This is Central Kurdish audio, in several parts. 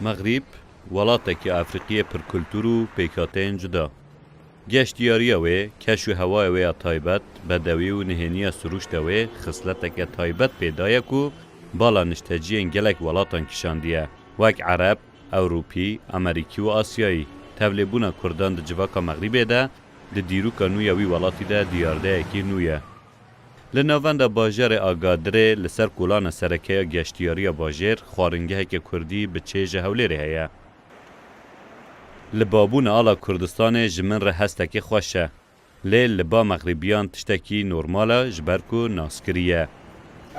مغرب وڵاتێکی ئافریقیە پرکولتور و پێکهاتەیەن جودا. گەشتیاریە وێ کەش و هەوایە وێە تایبەت بەدەوی و نهێنیە سروشتە وێ خسلەتێکە تایبەت پێدایەک و باڵا نیشتەجیên gelek welatan kişandiye wek Ereb, Ewropî, Amerîkî û Asyayî. Tevlêbûna Kurdan di civaka Megrîbê de di dîrûka nû ya wî welatî de diyardeyekî nû ye. Li navenda bajarê Agadirê li ser kulana serekeya geştiyariya bajêr xwaringeheke Kurdî bi çêje Hewlêrê heye. Li babûna ala Kurdistanê ji min re hestekê xweş e. Lê li ba Megrîbiyan tiştekî normal e ji ber ku naskirî ye.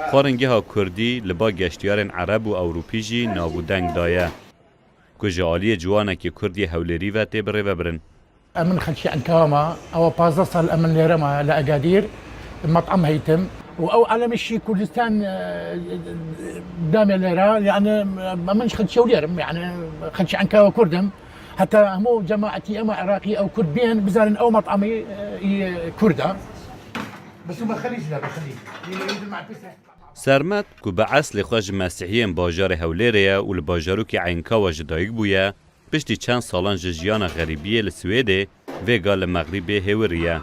Xwaringeha Kurdî li ba geştiyarên Ereb û Ewropî jî nav û deng daye. Ku ji aliyê ciwanekî Kurdî Hewlêrî ve tê birêvebirin. من خلشي عن كاما او 15 سال امن ليرما لاكادير مطعم هيتم او على مشي كردستان دام ليرا يعني ما منش خلشي وليرم يعني خلشي عن كاوا كردم حتى همو جماعتي اما عراقي او كرد بين بزارن او مطعمي كرده بس ما خليج لا بخليج سرمت ku bi eslê xwe ji Mesîhiyên bajarê Hewlêrê ye û li bajarokê Eynkawa ji dayîk bûye, piştî çend salan ji jiyana xerîbiyê li Swêdê vêga li Megrîbê hêwiriye.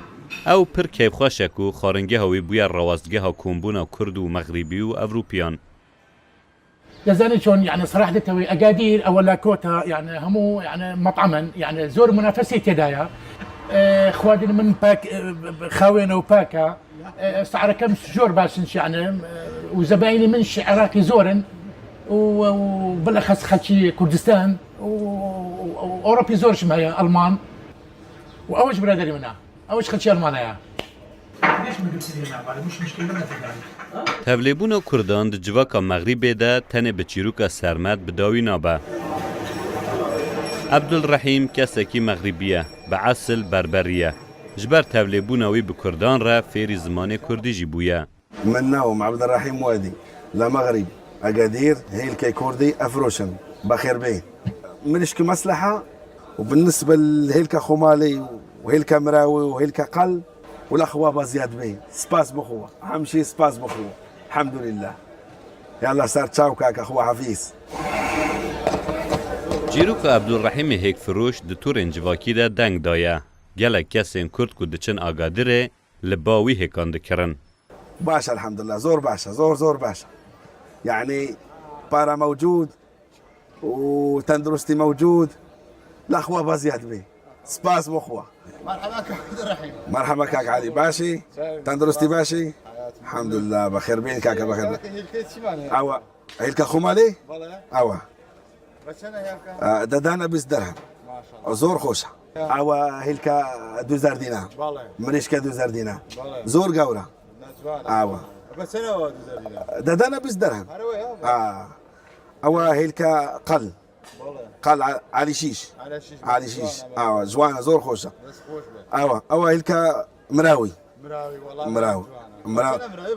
Ew pir kêfxweş e ku xwaringeha wî bûye rawastgeha kombûna Kurd û Megrîbî û Ewropîyan. يزاني شلون يعني صراحة توي أكادير أو لاكوتا يعني همو يعني مطعما يعني زور منافسي تدايا خوادين من باك خاوينا وباكا سعر كم شجور باشنش يعني وزبايني منش عراقي زورن وبالاخص خلشي كردستان واوروبي زور شمايا المان واوش برادري منها اوش خلشي المانيا ليش ما قلت لي انا مش مشكله ما تدري Tevlêbûna Kurdan di civaka Megrîbê de tenê bi çîroka Sermed bi dawî nabe. Ebdulrehîm kesekî Megrîbî ye, bi esil berberî ye. Ji ber tevlêbûna wî bi Kurdan re fêrî zimanê Kurdî jî bûye. من ناوم عبد الرحيم وادي لمغرب أقادير هيلكا كردي أفروشن بخير بيه منشك مصلحة وبالنسبة لهيلكا خمالي وهيلكا مراوي وهيلكا قل والأخوة بزياد بيه سباس بخوة أهم شيء سباس بخوة الحمد لله يلا صار تشاو كاك أخوة حفيظ Çîroka Ebdulrehîmê Hêkfiroş di torên civakî de deng daye. Gelek kesên Kurd ku diçin Agadirê li ba wî hêkan dikirin. باشا الحمد لله زور باشا زور باشا يعني بارا موجود وتندرستي موجود الاخوه بزياد بيه سباس بخوه مرحبا كاك عبد الرحيم مرحبا كاك علي باشي تندرستي باشي الحمد لله بخير بين كاكا بخير اوا هيلكا خمالي اوا ددانا بس درهم زور خوشه اوا هيلكا 2000 دينار منشكا 2000 دينار زور قوره اوا بس انا ددانا بس درهم اوا هيلكا قل علي شيش اوا جوانا زور خوشه اوا هيلكا مراوي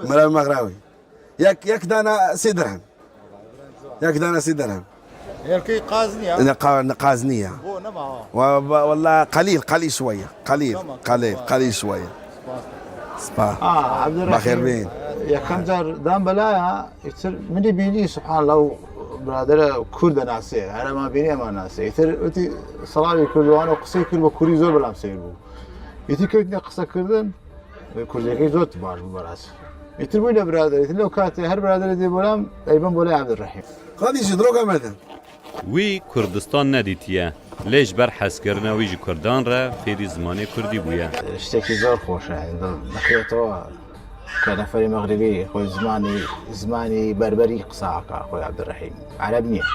مغراوي ياك دانا سدرهم هيلكي قازنيه قازنيه والله قليل شويه قليل شويه سبا عبد الرحيم بخير بين يا خنجر دام بلاها يصير مني بيني سبحان الله برادر كرد ناسي انا ما بيني ما ناسي يصير انت صلاه كل وانا قصي كل بكوري زور بلا مسير بو يتي كنت قصه كردن كردي زور تبارك براس يتر بينا برادر يتر لو كانت هر برادر دي بولام ايبن بولا عبد الرحيم غادي يجي دروغا مدن Wî Kurdistan nedîtiye. Lê ji ber hezkirina wî ji Kurdan re fêrî zimanê Kurdî bûye. شتێکی زۆر خۆشە دەخێتەوە کە نەفەری مەغریبی خۆی زمانی بەربەری قساکە خۆی عەبدولڕەحیم عەرەب نییە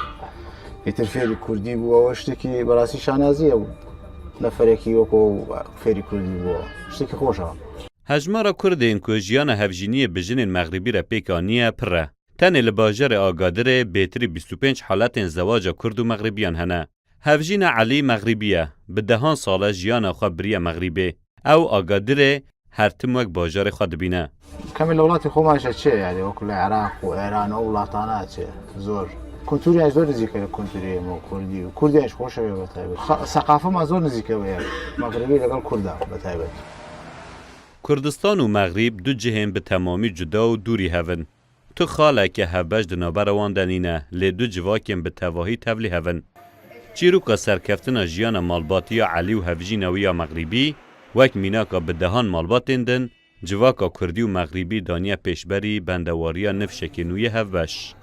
ئیتر فێری کوردی بووەوە شتێکی بەڕاستی شانازیە بوو نەفەرێکی وەکو فێری کوردی بووە شتێکی خۆشەوە Hejmara Kurdên ku jiyana hevjîniyê bi jinên Megrîbî re pêkaniye pir e. Tenê li bajarê Agadirê bêtirî 25 haletên zewaca Kurd û Megrîbiyan hene. Hevjîna Elî Megrîbî ye, bi dehan sale jiyana xwe biriye Megrîbê. Ew Agadirê her tim wek bajarê xwe dibîne. کەمی لە وڵاتی خۆمانشە چێ یاری وەکو لە عێراق و ئێران و وڵاتانە چێ زۆر کولتوریان زۆر نزیکە لە کولتوری ئێمە و کوردی و کوردیانش خۆشەوێ بەتایبەت سەقافەمان زۆر نزیکەوەیە مەغریبی لەگەڵ کووردا بەتایبەت Kurdistan û Megrîb du cihên bi temamî cuda û dûrî hevin. تو خاله که هبش دنابر وان دنینه لی دو جواکیم به تواهی تبلی هون. چیروکا سرکفتنا جیان مالباتی علی و هفجی نویا مغربی وک میناکا به دهان مالباتین دن جواکا کردی و مغربی دانیا پیشبری بندواریا نفشکی نوی هفبش.